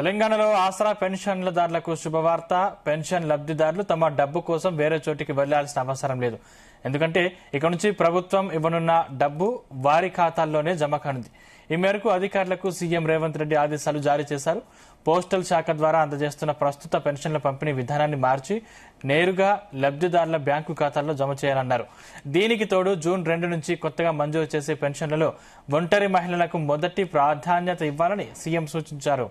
తెలంగాణలో ఆసరా పెన్షన్లదారులకు శుభవార్త. పెన్షన్ లబ్ధిదారులు తమ డబ్బు కోసం వేరే చోటికి వెళ్లాల్సిన అవసరం లేదు. ఎందుకంటే ఇక నుంచి ప్రభుత్వం ఇవ్వనున్న డబ్బు వారి ఖాతాల్లోనే జమ కానుంది. ఈ మేరకు అధికారులకు సీఎం రేవంత్ రెడ్డి ఆదేశాలు జారీ చేశారు. పోస్టల్ శాఖ ద్వారా అందజేస్తున్న ప్రస్తుత పెన్షన్ల పంపిణీ విధానాన్ని మార్చి నేరుగా లబ్ధిదారుల బ్యాంకు ఖాతాల్లో జమ చేయాలన్నారు. దీనికి తోడు జూన్ 2 నుంచి కొత్తగా మంజూరు చేసే పెన్షన్లలో ఒంటరి మహిళలకు మొదటి ప్రాధాన్యత ఇవ్వాలని సీఎం సూచించారు.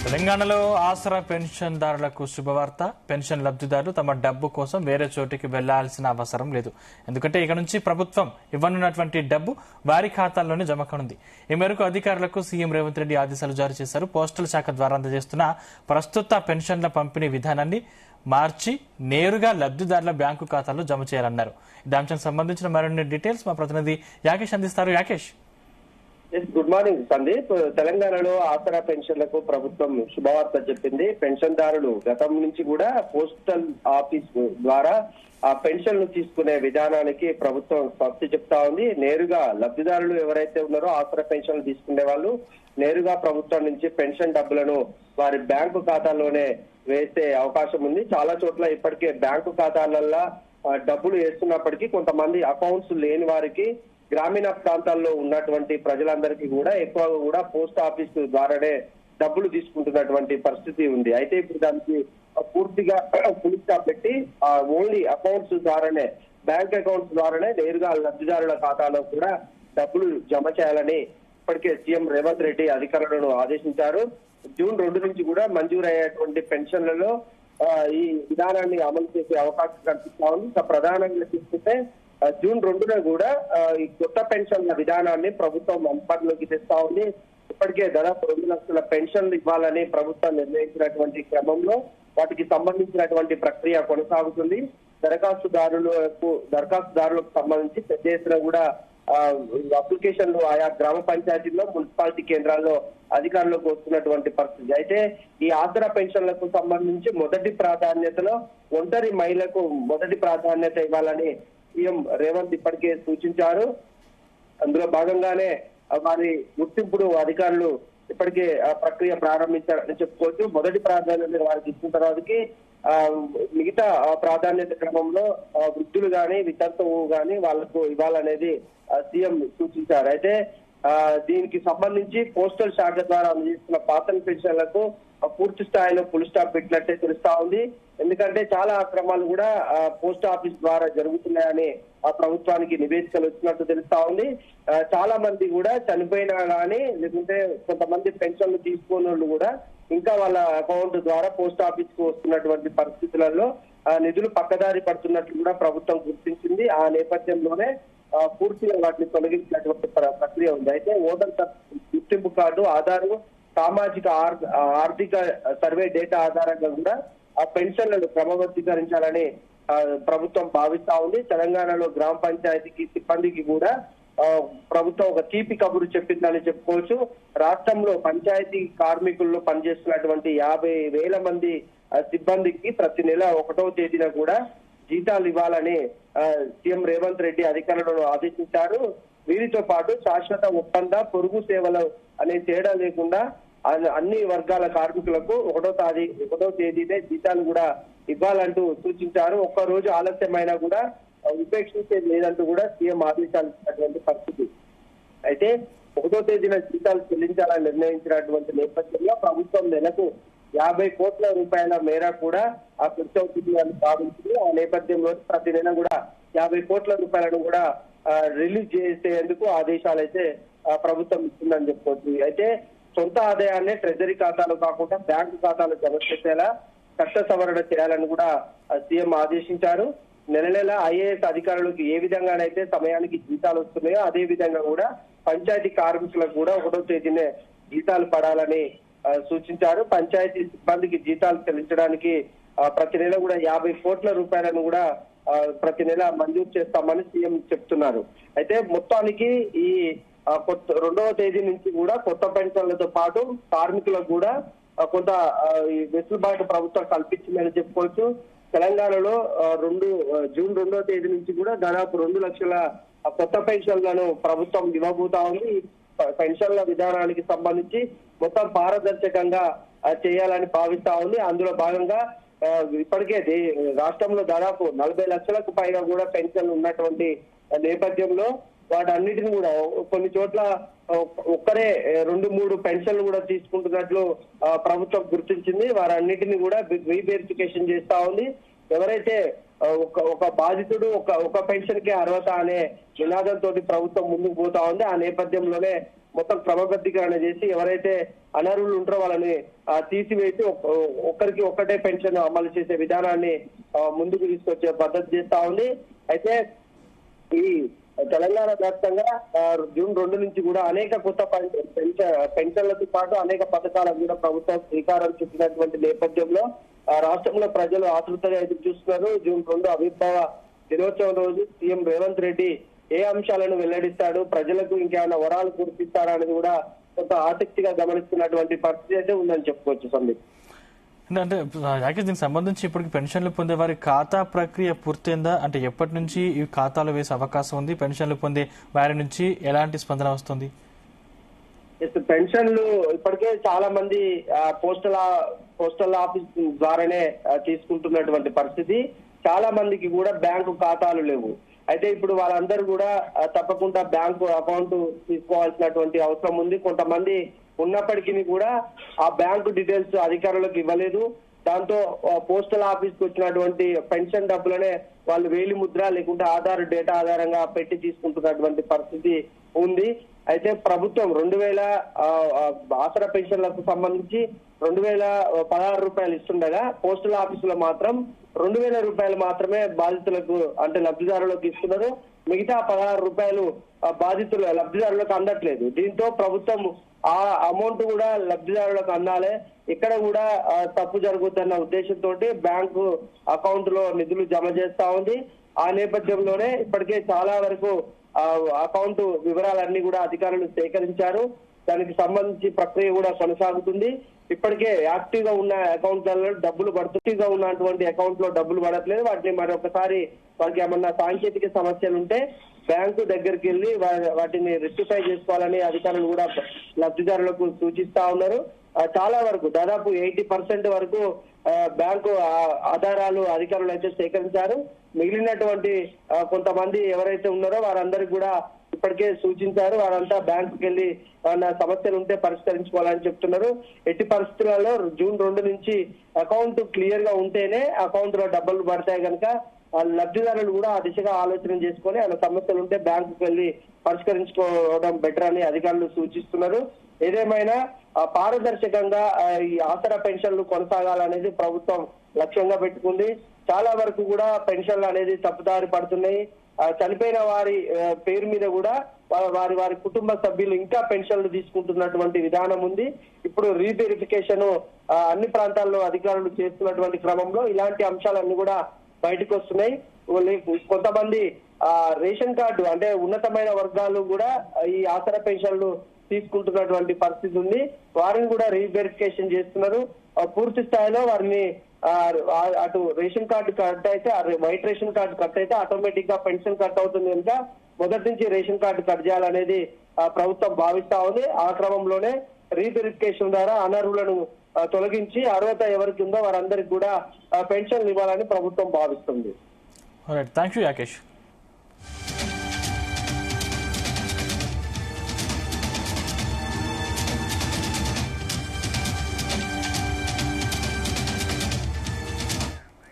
తెలంగాణలో ఆసరా పెన్షన్దారులకు శుభవార్త. పెన్షన్ లబ్ధిదారులు తమ డబ్బు కోసం వేరే చోటికి వెళ్లాల్సిన అవసరం లేదు. ఎందుకంటే ఇక నుంచి ప్రభుత్వం ఇవ్వనున్నటువంటి డబ్బు వారి ఖాతాల్లోనే జమ కానుంది. ఈ మేరకు అధికారులకు సీఎం రేవంత్ రెడ్డి ఆదేశాలు జారీ చేశారు. పోస్టల్ శాఖ ద్వారా అందజేస్తున్న ప్రస్తుత పెన్షన్ల పంపిణీ విధానాన్ని మార్చి నేరుగా లబ్ధిదారుల బ్యాంకు ఖాతాల్లో జమ చేయాలన్నారు. ఈ అంశానికి సంబంధించిన మరిన్ని డీటెయిల్స్ మా ప్రతినిధి యాకేష్ అందిస్తారు. Yakesh, good morning Sandeep. తెలంగాణలో ఆసరా పెన్షన్లకు ప్రభుత్వం శుభవార్త చెప్పింది. పెన్షన్దారులు గతం నుంచి కూడా పోస్టల్ ఆఫీస్ ద్వారా ఆ పెన్షన్లు తీసుకునే విధానానికి ప్రభుత్వం స్వస్తి చెప్తా ఉంది. నేరుగా లబ్ధిదారులు ఎవరైతే ఉన్నారో ఆసరా పెన్షన్లు తీసుకునే వాళ్ళు నేరుగా ప్రభుత్వం నుంచి పెన్షన్ డబ్బులను వారి బ్యాంకు ఖాతాల్లోనే వేసే అవకాశం ఉంది. చాలా చోట్ల ఇప్పటికే బ్యాంకు ఖాతాలల్లో డబ్బులు వేస్తున్నప్పటికీ కొంతమంది అకౌంట్స్ లేని వారికి గ్రామీణ ప్రాంతాల్లో ఉన్నటువంటి ప్రజలందరికీ కూడా ఎక్కువగా కూడా పోస్ట్ ఆఫీస్ ద్వారానే డబ్బులు తీసుకుంటున్నటువంటి పరిస్థితి ఉంది. అయితే ఇప్పుడు దానికి పూర్తిగా ఫుల్ స్టాప్ పెట్టి ఓన్లీ అకౌంట్స్ ద్వారానే, బ్యాంక్ అకౌంట్స్ ద్వారానే నేరుగా లబ్ధిదారుల ఖాతాలో కూడా డబ్బులు జమ చేయాలని ఇప్పటికే సీఎం రేవంత్ రెడ్డి అధికారులను ఆదేశించారు. జూన్ 2 నుంచి కూడా మంజూరు అయ్యేటువంటి పెన్షన్లలో ఈ విధానాన్ని అమలు చేసే అవకాశం కల్పిస్తా ఉంది. ప్రధానంగా తీసుకుంటే జూన్ 2న కూడా ఈ కొత్త పెన్షన్ల విధానాన్ని ప్రభుత్వం అమలులోకి తెస్తా ఉంది. ఇప్పటికే దాదాపు 2 లక్షల పెన్షన్లు ఇవ్వాలని ప్రభుత్వం నిర్ణయించినటువంటి క్రమంలో వాటికి సంబంధించినటువంటి ప్రక్రియ కొనసాగుతుంది. దరఖాస్తుదారులకు సంబంధించి పెద్ద ఎత్తున కూడా అప్లికేషన్లు ఆయా గ్రామ పంచాయతీల్లో, మున్సిపాలిటీ కేంద్రాల్లో అధికారులకు వస్తున్నటువంటి పరిస్థితి. అయితే ఈ ఆసరా పెన్షన్లకు సంబంధించి మొదటి ప్రాధాన్యతలో ఒంటరి మహిళలకు మొదటి ప్రాధాన్యత ఇవ్వాలని సీఎం రేవంత్ ఇప్పటికే సూచించారు. అందులో భాగంగానే వారి గుర్తింపుడు అధికారులు ఇప్పటికే ప్రక్రియ ప్రారంభించారని చెప్పుకోవచ్చు. మొదటి ప్రాధాన్యత వారికి ఇచ్చిన తర్వాతకి మిగతా ప్రాధాన్యత క్రమంలో వృద్ధులు గాని వితంతువు గాని వాళ్లకు ఇవ్వాలనేది సీఎం సూచించారు. అయితే దీనికి సంబంధించి పోస్టల్ శాఖ ద్వారా అందజేస్తున్న పాత పెన్షన్లకు పూర్తి స్థాయిలో ఫుల్ స్టాప్ పెట్టినట్టే తెలుస్తా ఉంది. ఎందుకంటే చాలా అక్రమాలు కూడా పోస్ట్ ఆఫీస్ ద్వారా జరుగుతున్నాయని ఆ ప్రభుత్వానికి నివేదికలు వచ్చినట్టు తెలుస్తా ఉంది. చాలా మంది కూడా చనిపోయినా కానీ, లేకుంటే కొంతమంది పెన్షన్లు తీసుకున్న వాళ్ళు కూడా ఇంకా వాళ్ళ అకౌంట్ ద్వారా పోస్ట్ ఆఫీస్ కు వస్తున్నటువంటి పరిస్థితులలో నిధులు పక్కదారి పడుతున్నట్లు కూడా ప్రభుత్వం గుర్తించింది. ఆ నేపథ్యంలోనే పూర్తిగా వాటిని తొలగించినటువంటి ప్రక్రియ ఉంది. అయితే ఓటర్ గుర్తింపు కార్డు, ఆధారు, సామాజిక ఆర్థిక సర్వే డేటా ఆధారంగా కూడా ఆ పెన్షన్లను క్రమబద్ధీకరించాలని ప్రభుత్వం భావిస్తా ఉంది. తెలంగాణలో గ్రామ పంచాయతీకి సిబ్బందికి కూడా ప్రభుత్వం ఒక తీపి కబురు చెప్పిందని చెప్పుకోవచ్చు. రాష్ట్రంలో పంచాయతీ కార్మికుల్లో పనిచేస్తున్నటువంటి 50,000 మంది సిబ్బందికి ప్రతి నెల 1వ తేదీన కూడా జీతాలు ఇవ్వాలని సీఎం రేవంత్ రెడ్డి అధికారులను ఆదేశించారు. వీరితో పాటు శాశ్వత ఒప్పంద, పొరుగు సేవలు అనే తేడా లేకుండా అన్ని వర్గాల కార్మికులకు 1వ తేదీనే జీతాలు కూడా ఇవ్వాలంటూ సూచించారు. ఒక్క రోజు ఆలస్యమైనా కూడా ఉపేక్షించేది లేదంటూ కూడా సీఎం ఆదేశాలు ఇచ్చినటువంటి పరిస్థితి. అయితే 1వ తేదీన జీతాలు చెల్లించాలని నిర్ణయించినటువంటి నేపథ్యంలో ప్రభుత్వం నెలకు 50 కోట్ల రూపాయల మేర కూడా ఆ ఖర్చు అవుతుంది అని భావించింది. ఆ నేపథ్యంలో ప్రతి నెల కూడా 50 కోట్ల రూపాయలను కూడా రిలీజ్ చేసేందుకు ఆదేశాలు అయితే ప్రభుత్వం ఇస్తుందని చెప్పుకోవచ్చు. అయితే సొంత ఆదాయాన్ని ట్రెజరీ ఖాతాలు కాకుండా బ్యాంకు ఖాతాలు జమ చేసేలా చట్ట సవరణ చేయాలని కూడా సీఎం ఆదేశించారు. నెల ఐఏఎస్ అధికారులకు ఏ విధంగానైతే సమయానికి జీతాలు వస్తున్నాయో అదే విధంగా కూడా పంచాయతీ కార్మికులకు కూడా 1వ తేదీనే జీతాలు పడాలని సూచించారు. పంచాయతీ సిబ్బందికి జీతాలు చెల్లించడానికి ప్రతి నెల కూడా 50 కోట్ల రూపాయలను కూడా ప్రతి నెల మంజూరు చేస్తామని సీఎం చెప్తున్నారు. అయితే మొత్తానికి ఈ రెండవ తేదీ నుంచి కూడా కొత్త పెన్షన్లతో పాటు కార్మికులకు కూడా కొంత ఈ వెసులుబాటు ప్రభుత్వం కల్పించిందని చెప్పుకోవచ్చు. తెలంగాణలో జూన్ 2వ తేదీ నుంచి కూడా దాదాపు 2 లక్షల కొత్త పెన్షన్లను ప్రభుత్వం ఇవ్వబోతా ఉంది. పెన్షన్ల విధానానికి సంబంధించి మొత్తం పారదర్శకంగా చేయాలని భావిస్తా ఉంది. అందులో భాగంగా ఇప్పటికే రాష్ట్రంలో దాదాపు 40 లక్షలకు పైగా కూడా పెన్షన్లు ఉన్నటువంటి నేపథ్యంలో వాటన్నిటిని కూడా కొన్ని చోట్ల ఒక్కరే 2-3 పెన్షన్లు కూడా తీసుకుంటున్నట్లు ప్రభుత్వం గుర్తించింది. వారన్నిటిని కూడా రీవెరిఫికేషన్ చేస్తా ఉంది. ఎవరైతే ఒక బాధితుడు ఒక పెన్షన్ కి అర్హత అనే నినాదంతో ప్రభుత్వం ముందుకు పోతా ఉంది. ఆ నేపథ్యంలోనే మొత్తం క్రమబద్ధీకరణ చేసి ఎవరైతే అనర్హులు ఉంటారో వాళ్ళని తీసివేసి ఒక్కరికి ఒక్కటే పెన్షన్ అమలు చేసే విధానాన్ని ముందుకు తీసుకొచ్చే పద్ధతి చేస్తా ఉంది. అయితే ఈ తెలంగాణ వ్యాప్తంగా జూన్ 2 నుంచి కూడా అనేక కొత్త పెన్షన్లతో పాటు అనేక పథకాలకు కూడా ప్రభుత్వం శ్రీకారం చుట్టినటువంటి నేపథ్యంలో రాష్ట్రంలో ప్రజలు ఆతృతగా ఎదురు చూస్తున్నారు. జూన్ 2 ఆవిర్భావ దినోత్సవం రోజు సీఎం రేవంత్ రెడ్డి ఏ అంశాలను వెల్లడిస్తాడు, ప్రజలకు ఇంకేమైనా వరాలు కురిపిస్తారా అనేది కూడా కొంత ఆసక్తిగా గమనిస్తున్నటువంటి పరిస్థితి అయితే ఉందని చెప్పుకోవచ్చు. సందీప్, అంటే దీనికి సంబంధించి ఇప్పటికి పెన్షన్లు పొందే వారి ఖాతా ప్రక్రియ పూర్తయిందా? అంటే ఎప్పటి నుంచి ఈ ఖాతాలు వేసే అవకాశం ఉంది? పెన్షన్లు పొందే వారి నుంచి ఎలాంటి స్పందన వస్తుంది? పెన్షన్లు ఇప్పటికే చాలా మంది పోస్టల్ ఆఫీస్ ద్వారానే తీసుకుంటున్నటువంటి పరిస్థితి. చాలా మందికి కూడా బ్యాంకు ఖాతాలు లేవు. అయితే ఇప్పుడు వాళ్ళందరూ కూడా తప్పకుండా బ్యాంకు అకౌంట్ తీసుకోవాల్సినటువంటి అవసరం ఉంది. కొంతమంది ఉన్నప్పటికీ కూడా ఆ బ్యాంకు డీటెయిల్స్ అధికారులకు ఇవ్వలేదు. దాంతో పోస్టల్ ఆఫీస్ కి వచ్చినటువంటి పెన్షన్ డబ్బులనే వాళ్ళు వేలి ముద్ర లేకుంటే ఆధార్ డేటా ఆధారంగా పెట్టి తీసుకుంటున్నటువంటి పరిస్థితి ఉంది. అయితే ప్రభుత్వం 2000 ఆసరా పెన్షన్లకు సంబంధించి 2016 రూపాయలు ఇస్తుండగా పోస్టల్ ఆఫీసులో మాత్రం 2000 రూపాయలు మాత్రమే బాధితులకు అంటే లబ్ధిదారులకు ఇస్తున్నారు. మిగతా 16 రూపాయలు లబ్ధిదారులకు అందట్లేదు. దీంతో ప్రభుత్వం ఆ అమౌంట్ కూడా లబ్ధిదారులకు అందాలి, ఇక్కడ కూడా తప్పు జరుగుతున్న ఉద్దేశంతో బ్యాంకు అకౌంట్ లో నిధులు జమ చేస్తా ఉంది. ఆ నేపథ్యంలోనే ఇప్పటికే చాలా వరకు అకౌంట్ వివరాలన్నీ కూడా అధికారులు సేకరించారు. దానికి సంబంధించి ప్రక్రియ కూడా కొనసాగుతుంది. ఇప్పటికే యాక్టివ్ గా ఉన్న అకౌంట్లలో డబ్బులు పడుతుందిగా ఉన్నటువంటి అకౌంట్ లో డబ్బులు పడట్లేదు. వాటిని మరొకసారి వారికి ఏమన్నా సాంకేతిక సమస్యలు ఉంటే బ్యాంకు దగ్గరికి వెళ్ళి వాటిని రెక్టిఫై చేసుకోవాలని అధికారులు కూడా లబ్ధిదారులకు సూచిస్తా ఉన్నారు. చాలా వరకు దాదాపు 80% వరకు బ్యాంకు ఆధారాలు అధికారులు అయితే సేకరించారు. మిగిలినటువంటి కొంతమంది ఎవరైతే ఉన్నారో వారందరికి కూడా ఇప్పటికే సూచించారు. వారంతా బ్యాంకుకి వెళ్ళి సమస్యలు ఉంటే పరిష్కరించుకోవాలని చెప్తున్నారు. ఎట్టి పరిస్థితులలో జూన్ 2 నుంచి అకౌంట్ క్లియర్ గా ఉంటేనే అకౌంట్ లో డబ్బులు పడతాయి కనుక లబ్ధిదారులు కూడా ఆ దిశగా ఆలోచన చేసుకొని అలా సమస్యలు ఉంటే బ్యాంకుకి వెళ్ళి పరిష్కరించుకోవడం బెటర్ అని అధికారులు సూచిస్తున్నారు. ఏదేమైనా పారదర్శకంగా ఈ ఆసరా పెన్షన్లు కొనసాగాలనేది ప్రభుత్వం లక్ష్యంగా పెట్టుకుంది. చాలా వరకు కూడా పెన్షన్లు అనేది తప్పుదారి పడుతున్నాయి. చనిపోయిన వారి పేరు మీద కూడా వారి కుటుంబ సభ్యులు ఇంకా పెన్షన్లు తీసుకుంటున్నటువంటి విధానం ఉంది. ఇప్పుడు రీవెరిఫికేషన్ అన్ని ప్రాంతాల్లో అధికారులు చేస్తున్నటువంటి క్రమంలో ఇలాంటి అంశాలన్నీ కూడా బయటకు వస్తున్నాయి. కొంతమంది రేషన్ కార్డు అంటే ఉన్నతమైన వర్గాలు కూడా ఈ ఆసరా పెన్షన్లు తీసుకుంటున్నటువంటి పరిస్థితి ఉంది. వారిని కూడా రీవెరిఫికేషన్ చేస్తున్నారు. పూర్తి స్థాయిలో వారిని అటు రేషన్ కార్డు కట్ అయితే వైట్ రేషన్ కార్డు కట్ అయితే ఆటోమేటిక్ గా పెన్షన్ కట్ అవుతుంది కనుక మొదటి నుంచి రేషన్ కార్డు కట్ చేయాలనేది ప్రభుత్వం భావిస్తా ఉంది. ఆ క్రమంలోనే రీవెరిఫికేషన్ ద్వారా అనర్హులను తొలగించి అర్హత ఎవరికి ఉందో వారందరికి కూడా పెన్షన్లు ఇవ్వాలని ప్రభుత్వం భావిస్తుంది. Thank you Yakesh.